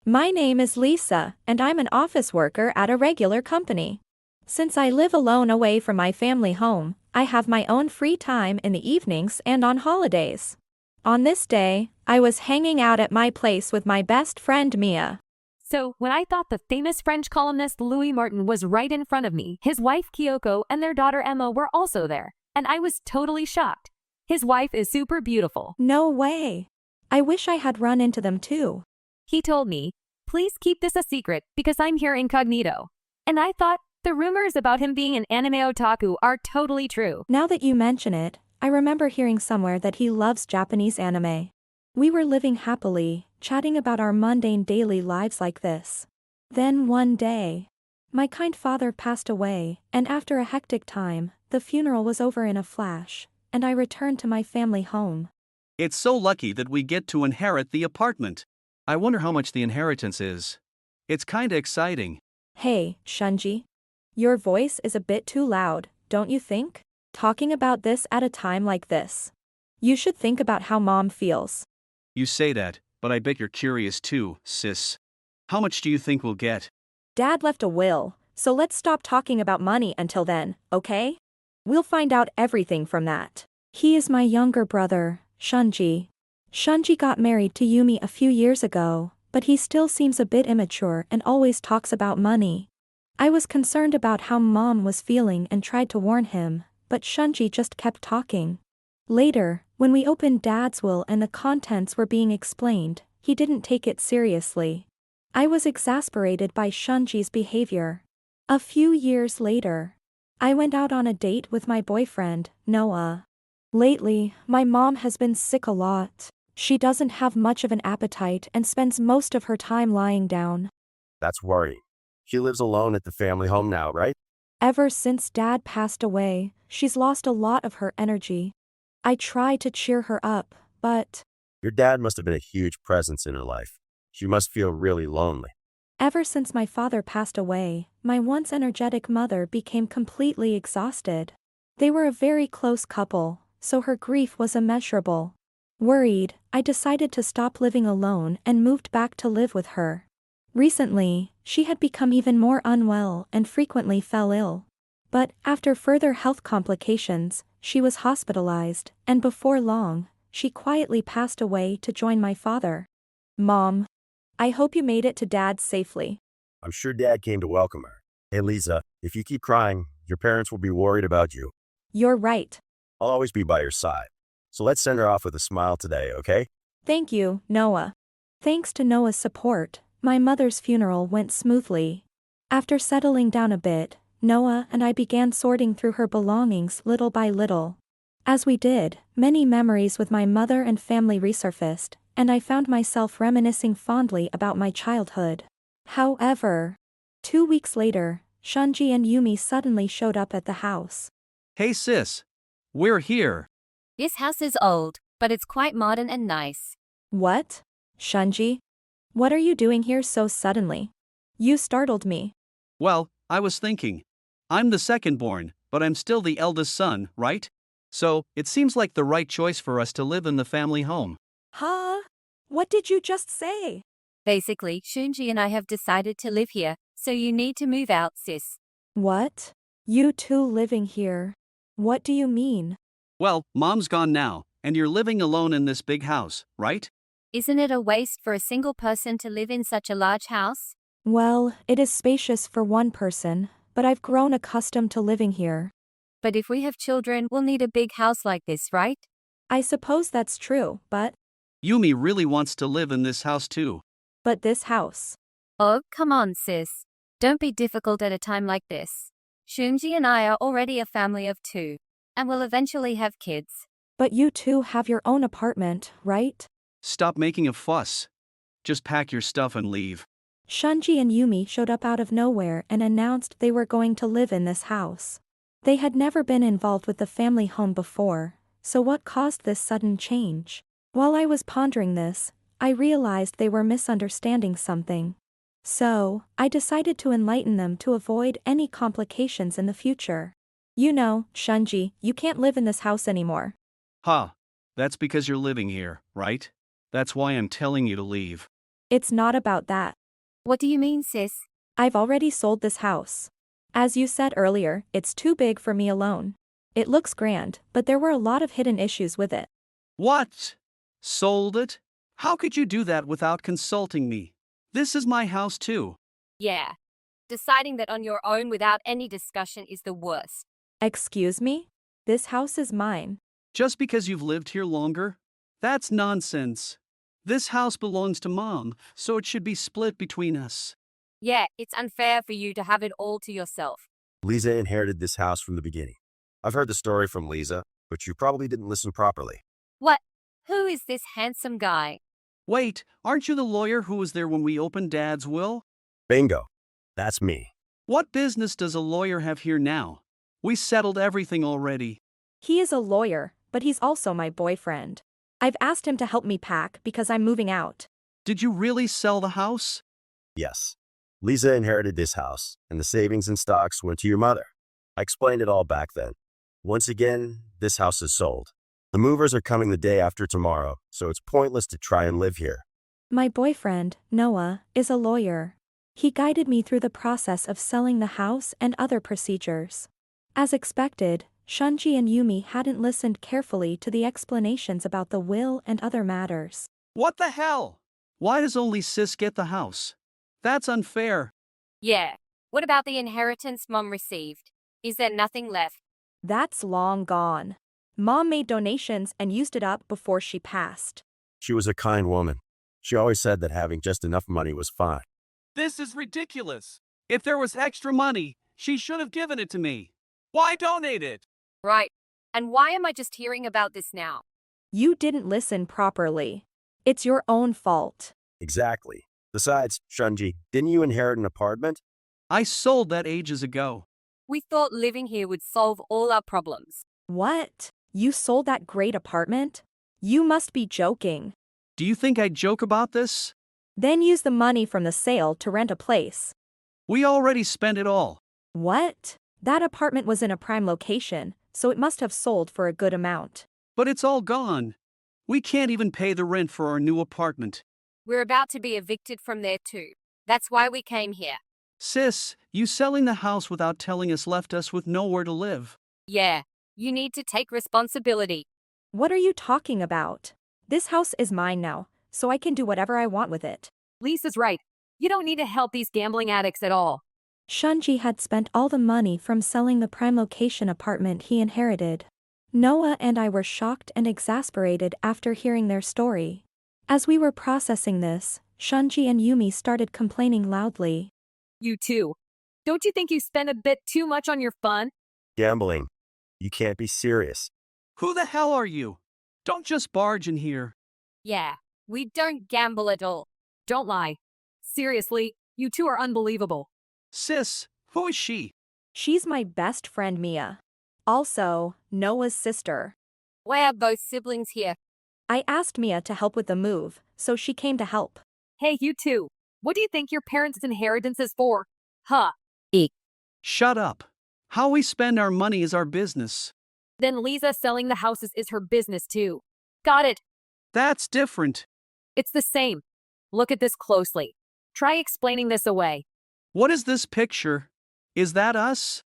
My name is Lisa, and I'm an office worker at a regular company. Since I live alone away from my family home, I have my own free time in the evenings and on holidays. On this day, I was hanging out at my place with my best friend Mia. So, when I thought the famous French columnist Louis Martin was right in front of me, his wife Kyoko and their daughter Emma were also there, and I was totally shocked. His wife is super beautiful. No way. I wish I had run into them too. He told me, please keep this a secret because I'm here incognito. And I thought, the rumors about him being an anime otaku are totally true. Now that you mention it, I remember hearing somewhere that he loves Japanese anime. We were living happily, chatting about our mundane daily lives like this. Then one day, my kind father passed away, and after a hectic time, the funeral was over in a flash, and I returned to my family home. It's so lucky that we get to inherit the apartment. I wonder how much the inheritance is. It's kinda exciting. Hey, Shunji. Your voice is a bit too loud, don't you think? Talking about this at a time like this. You should think about how Mom feels. You say that, but I bet you're curious too, sis. How much do you think we'll get? Dad left a will, so let's stop talking about money until then, okay? We'll find out everything from that. He is my younger brother, Shunji. Shunji got married to Yumi a few years ago, but he still seems a bit immature and always talks about money. I was concerned about how Mom was feeling and tried to warn him, but Shunji just kept talking. Later, when we opened Dad's will and the contents were being explained, he didn't take it seriously. I was exasperated by Shunji's behavior. A few years later, I went out on a date with my boyfriend, Noah. Lately, my mom has been sick a lot. She doesn't have much of an appetite and spends most of her time lying down. That's worrying. She lives alone at the family home now, right? Ever since Dad passed away, she's lost a lot of her energy. I try to cheer her up, but Your dad must have been a huge presence in her life. She must feel really lonely. ever since my father passed away, my once energetic mother became completely exhausted. They were a very close couple, so her grief was immeasurable. Worried, I decided to stop living alone and moved back to live with her. Recently, she had become even more unwell and frequently fell ill. But after further health complications, she was hospitalized, and before long, she quietly passed away to join my father. Mom, I hope you made it to Dad safely. I'm sure Dad came to welcome her. Hey, Lisa, if you keep crying, your parents will be worried about you. You're right. I'll always be by your side. So let's send her off with a smile today, okay? Thank you, Noah. Thanks to Noah's support, my mother's funeral went smoothly. After settling down a bit, Noah and I began sorting through her belongings little by little. As we did, many memories with my mother and family resurfaced, and I found myself reminiscing fondly about my childhood. However, 2 weeks later, Shunji and Yumi suddenly showed up at the house. Hey sis. We're here. This house is old, but it's quite modern and nice. What? Shunji? What are you doing here so suddenly? You startled me. Well, I was thinking. I'm the second born, but I'm still the eldest son, right? So, it seems like the right choice for us to live in the family home. Huh? What did you just say? Basically, Shunji and I have decided to live here, so you need to move out, sis. What? You two living here? What do you mean? Well, Mom's gone now, and you're living alone in this big house, right? Isn't it a waste for a single person to live in such a large house? Well, it is spacious for one person, but I've grown accustomed to living here. But if we have children, we'll need a big house like this, right? I suppose that's true, but Yumi really wants to live in this house too. this house. Oh, come on, sis. Don't be difficult at a time like this. Shunji and I are already a family of 2, and will eventually have kids. But you two have your own apartment, right? Stop making a fuss. Just pack your stuff and leave. Shunji and Yumi showed up out of nowhere and announced they were going to live in this house. They had never been involved with the family home before, so what caused this sudden change? While I was pondering this, I realized they were misunderstanding something. So, I decided to enlighten them to avoid any complications in the future. You know, Shunji, you can't live in this house anymore. Ha. That's because you're living here, right? That's why I'm telling you to leave. It's not about that. What do you mean, sis? I've already sold this house. As you said earlier, it's too big for me alone. It looks grand, but there were a lot of hidden issues with it. What? Sold it? How could you do that without consulting me? This is my house too. Yeah. Deciding that on your own without any discussion is the worst. Excuse me? This house is mine. Just because you've lived here longer? That's nonsense. This house belongs to Mom, so it should be split between us. Yeah, it's unfair for you to have it all to yourself. Lisa inherited this house from the beginning. I've heard the story from Lisa, but you probably didn't listen properly. What? Who is this handsome guy? Wait, aren't you the lawyer who was there when we opened Dad's will? Bingo. That's me. What business does a lawyer have here now? We settled everything already. He is a lawyer, but he's also my boyfriend. I've asked him to help me pack because I'm moving out. Did you really sell the house? Yes. Lisa inherited this house, and the savings and stocks went to your mother. I explained it all back then. Once again, this house is sold. The movers are coming the day after tomorrow, so it's pointless to try and live here. My boyfriend, Noah, is a lawyer. He guided me through the process of selling the house and other procedures. As expected, Shunji and Yumi hadn't listened carefully to the explanations about the will and other matters. What the hell? Why does only Sis get the house? That's unfair. Yeah. What about the inheritance Mom received? Is there nothing left? That's long gone. Mom made donations and used it up before she passed. She was a kind woman. She always said that having just enough money was fine. This is ridiculous. If there was extra money, she should have given it to me. Why donate it? Right. And why am I just hearing about this now? You didn't listen properly. It's your own fault. Exactly. Besides, Shunji, didn't you inherit an apartment? I sold that ages ago. We thought living here would solve all our problems. What? You sold that great apartment? You must be joking. Do you think I'd joke about this? Then use the money from the sale to rent a place. We already spent it all. What? That apartment was in a prime location, so it must have sold for a good amount. But it's all gone. We can't even pay the rent for our new apartment. We're about to be evicted from there too. That's why we came here. Sis, you selling the house without telling us left us with nowhere to live. Yeah. You need to take responsibility. What are you talking about? This house is mine now, so I can do whatever I want with it. Lisa's right. You don't need to help these gambling addicts at all. Shunji had spent all the money from selling the prime location apartment he inherited. Noah and I were shocked and exasperated after hearing their story. As we were processing this, Shunji and Yumi started complaining loudly. You too. Don't you think you spend a bit too much on your fun? Gambling. You can't be serious. Who the hell are you? Don't just barge in here. Yeah. We don't gamble at all. Don't lie. Seriously, you two are unbelievable. Sis, who is she? She's my best friend Mia. Also, Noah's sister. Why are both siblings here? I asked Mia to help with the move, so she came to help. Hey, you two. What do you think your parents' inheritance is for? Huh. Shut up. How we spend our money is our business. Then Lisa selling the houses is her business too. Got it. That's different. It's the same. Look at this closely. Try explaining this away. What is this picture? Is that us?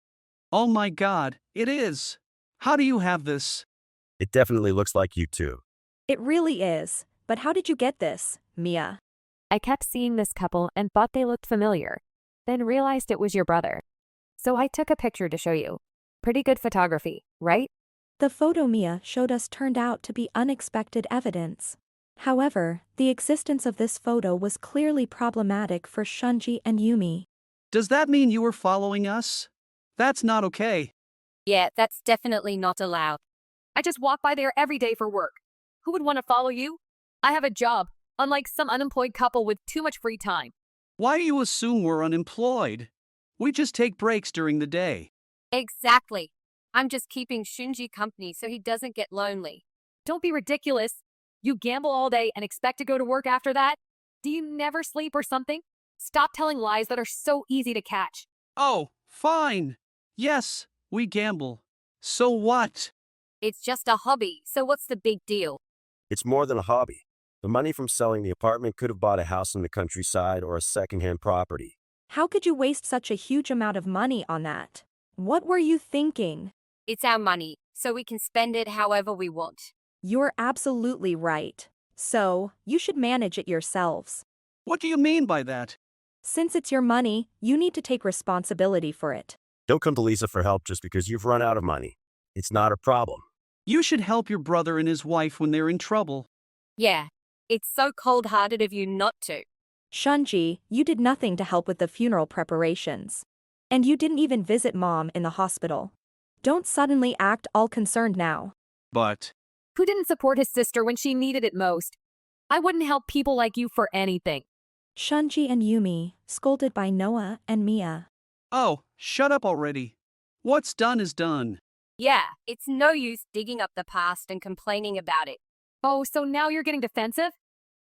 Oh my God, it is. How do you have this? It definitely looks like you too. It really is. But how did you get this, Mia? I kept seeing this couple and thought they looked familiar, then realized it was your brother. So I took a picture to show you. Pretty good photography, right? The photo Mia showed us turned out to be unexpected evidence. However, the existence of this photo was clearly problematic for Shunji and Yumi. Does that mean you were following us? That's not okay. Yeah, that's definitely not allowed. I just walk by there every day for work. Who would want to follow you? I have a job, unlike some unemployed couple with too much free time. Why do you assume we're unemployed? We just take breaks during the day. Exactly. I'm just keeping Shunji company so he doesn't get lonely. Don't be ridiculous. You gamble all day and expect to go to work after that? Do you never sleep or something? Stop telling lies that are so easy to catch. Oh, fine. Yes, we gamble. So what? It's just a hobby, so what's the big deal? It's more than a hobby. The money from selling the apartment could have bought a house in the countryside or a second-hand property. How could you waste such a huge amount of money on that? What were you thinking? It's our money, so we can spend it however we want. You're absolutely right. So, you should manage it yourselves. What do you mean by that? Since it's your money, you need to take responsibility for it. Don't come to Lisa for help just because you've run out of money. It's not a problem. You should help your brother and his wife when they're in trouble. Yeah, it's so cold-hearted of you not to. Shunji, you did nothing to help with the funeral preparations. And you didn't even visit Mom in the hospital. Don't suddenly act all concerned now. But Who didn't support his sister when she needed it most? I wouldn't help people like you for anything. Shunji and Yumi, scolded by Noah and Mia. oh, shut up already. What's done is done. Yeah, it's no use digging up the past and complaining about it. Oh, so now you're getting defensive?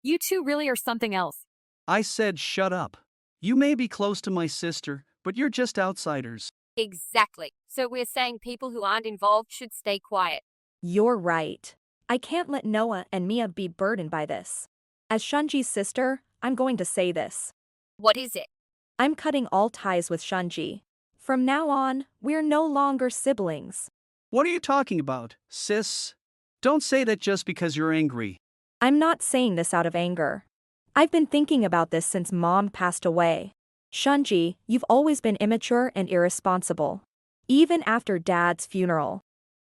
You two really are something else. I said shut up. You may be close to my sister, but you're just outsiders. Exactly. So we're saying people who aren't involved should stay quiet. You're right. I can't let Noah and Mia be burdened by this. As Shunji's sister, I'm going to say this. What is it? I'm cutting all ties with Shunji. From now on, we're no longer siblings. What are you talking about, sis? Don't say that just because you're angry. I'm not saying this out of anger. I've been thinking about this since Mom passed away. Shunji, you've always been immature and irresponsible. Even after Dad's funeral.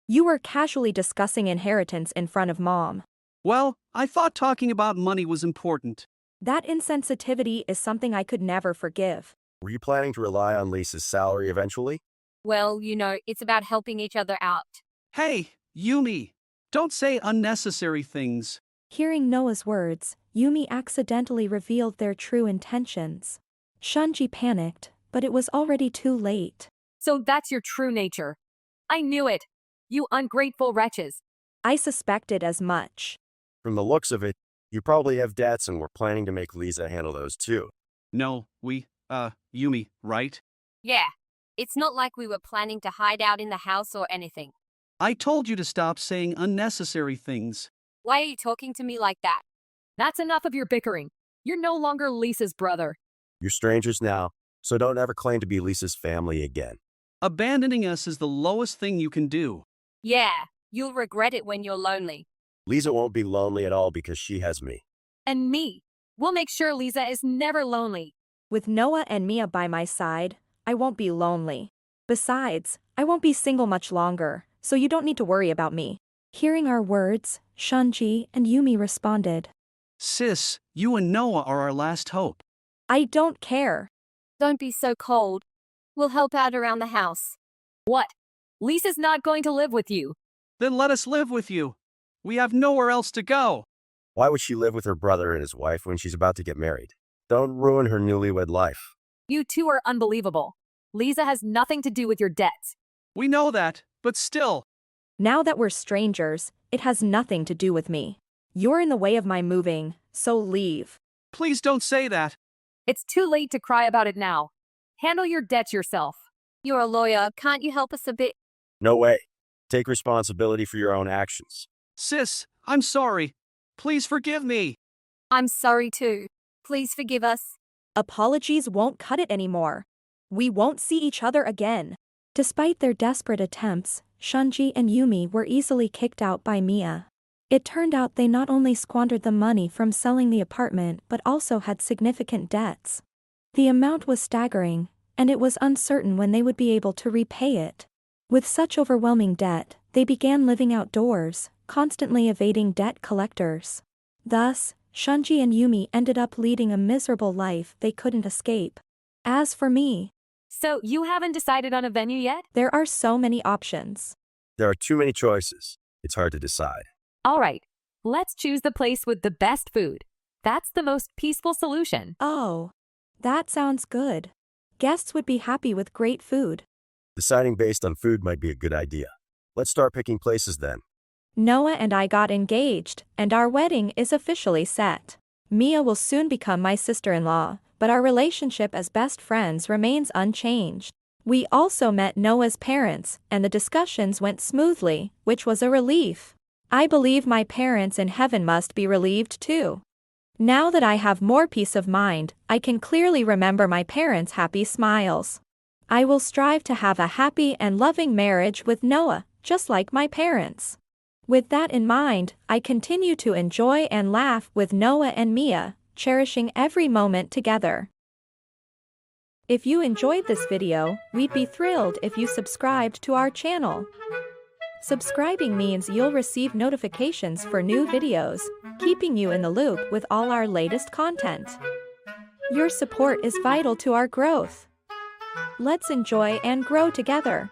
You were casually discussing inheritance in front of Mom. Well, I thought talking about money was important. That insensitivity is something I could never forgive. Were you planning to rely on Lisa's salary eventually? Well, it's about helping each other out. Hey, Yumi, don't say unnecessary things. Hearing Noah's words, Yumi accidentally revealed their true intentions. Shunji panicked, but it was already too late. So that's your true nature. I knew it. You ungrateful wretches. I suspected as much. From the looks of it, you probably have debts and were planning to make Lisa handle those too. No, Yumi, right? Yeah, it's not like we were planning to hide out in the house or anything. I told you to stop saying unnecessary things. Why are you talking to me like that? That's enough of your bickering. You're no longer Lisa's brother. You're strangers now, so don't ever claim to be Lisa's family again. Abandoning us is the lowest thing you can do. Yeah, you'll regret it when you're lonely. Lisa won't be lonely at all because she has me. And me. We'll make sure Lisa is never lonely. With Noah and Mia by my side, I won't be lonely. Besides, I won't be single much longer, so you don't need to worry about me. Hearing our words, Shunji and Yumi responded. Sis, you and Noah are our last hope. I don't care. Don't be so cold. We'll help out around the house. What? Lisa's not going to live with you. Then let us live with you. We have nowhere else to go. Why would she live with her brother and his wife when she's about to get married? Don't ruin her newlywed life. You two are unbelievable. Lisa has nothing to do with your debts. We know that, but still. Now that we're strangers, it has nothing to do with me. You're in the way of my moving, so leave. Please don't say that. It's too late to cry about it now. Handle your debts yourself. You're a lawyer. Can't you help us a bit? No way. Take responsibility for your own actions. Sis, I'm sorry. Please forgive me. I'm sorry too. Please forgive us. Apologies won't cut it anymore. We won't see each other again. Despite their desperate attempts, Shunji and Yumi were easily kicked out by Mia. It turned out they not only squandered the money from selling the apartment but also had significant debts. The amount was staggering, and it was uncertain when they would be able to repay it. With such overwhelming debt, they began living outdoors, constantly evading debt collectors. Thus, Shunji and Yumi ended up leading a miserable life they couldn't escape. As for me, So you haven't decided on a venue yet? there are so many options. There are too many choices. It's hard to decide. All right. Let's choose the place with the best food. That's the most peaceful solution. Oh, that sounds good. Guests would be happy with great food. Deciding based on food might be a good idea. Let's start picking places then. Noah and I got engaged, and our wedding is officially set. Mia will soon become my sister-in-law, but our relationship as best friends remains unchanged. We also met Noah's parents, and the discussions went smoothly, which was a relief. I believe my parents in heaven must be relieved too. Now that I have more peace of mind, I can clearly remember my parents' happy smiles. I will strive to have a happy and loving marriage with Noah, just like my parents. With that in mind, I continue to enjoy and laugh with Noah and Mia, cherishing every moment together. If you enjoyed this video, we'd be thrilled if you subscribed to our channel. Subscribing means you'll receive notifications for new videos, keeping you in the loop with all our latest content. Your support is vital to our growth. Let's enjoy and grow together.